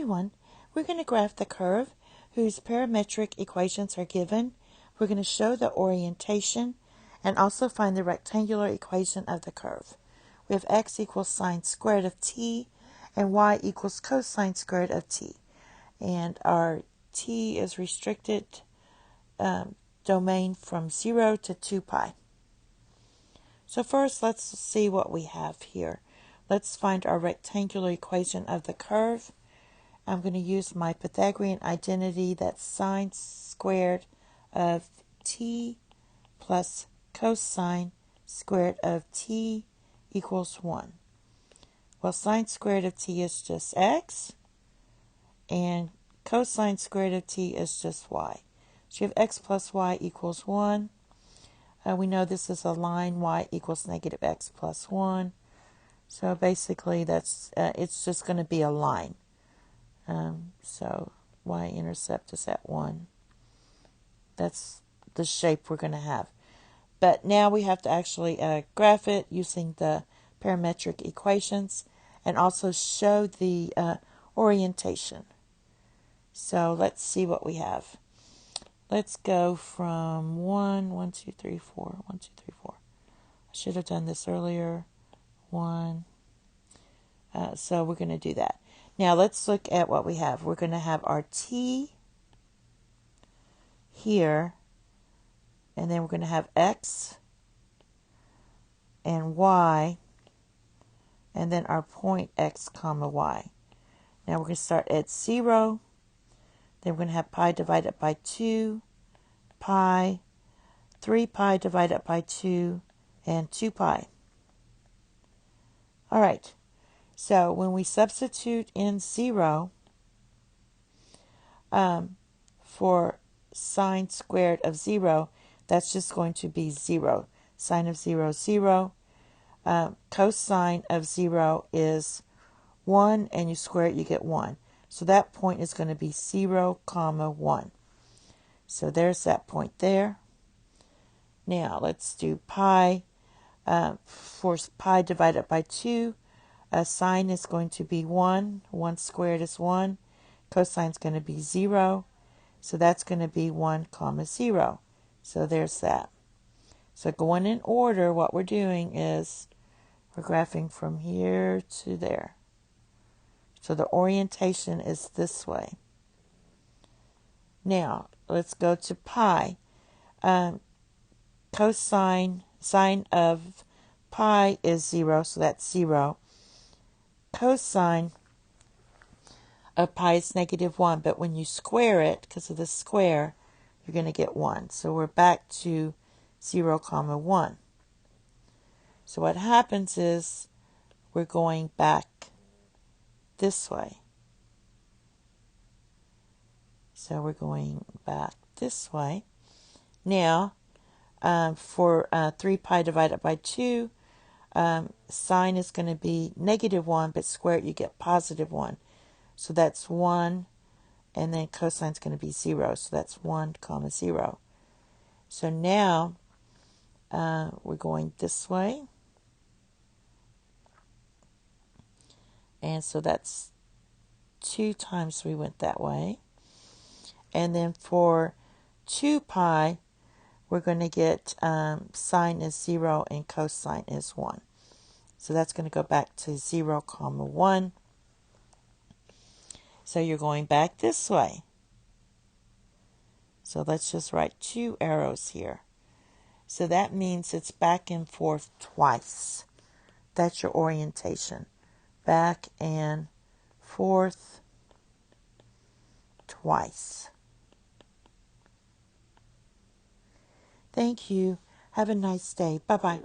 everyone. We're going to graph the curve whose parametric equations are given. We're going to show the orientation and also find the rectangular equation of the curve. We have x equals sine squared of t and y equals cosine squared of t. And our t is restricted domain from 0 to 2 pi. So first, let's see what we have here. Let's find our rectangular equation of the curve. I'm going to use my Pythagorean identity, that's sine squared of t plus cosine squared of t equals 1. Well, sine squared of t is just x, and cosine squared of t is just y. So you have x plus y equals 1. We know this is a line, y equals negative x plus 1. So basically, that's it's just going to be a line. So y-intercept is at 1. That's the shape we're going to have. But now we have to actually graph it using the parametric equations and also show the orientation. So let's see what we have. Let's go from 1, 2, 3, 4. I should have done this earlier. 1. So we're going to do that. Now let's look at what we have. We're going to have our t here, and then we're going to have x and y, and then our point x comma y. Now we're going to start at 0. Then we're going to have pi divided by 2, pi, 3 pi divided by 2, and 2 pi. All right. So when we substitute in 0 for sine squared of 0, that's just going to be 0. Sine of 0 is 0. Cosine of 0 is 1, and you square it, you get 1. So that point is going to be 0, 1. So there's that point there. Now let's do pi. For pi divided by 2, sine is going to be 1. 1 squared is 1. Cosine is going to be 0. So that's going to be 1, 0. So there's that. So going in order, what we're doing is we're graphing from here to there. So the orientation is this way. Now, let's go to pi. Cosine, sine of pi is 0, so that's 0. Cosine of pi is negative 1, but when you square it, because of the square, you're going to get 1. So we're back to 0, 1. So what happens is we're going back this way. So we're going back this way. Now, for 3 pi divided by 2, sine is going to be negative 1, but square it, you get positive 1. So that's 1, and then cosine is going to be 0. So that's 1, 0. So now we're going this way. And so that's 2 times we went that way. And then for 2 pi, we're going to get sine is 0 and cosine is 1. So that's going to go back to 0, 1. So you're going back this way. So let's just write 2 arrows here. So that means it's back and forth twice. That's your orientation. Back and forth twice. Thank you. Have a nice day. Bye-bye.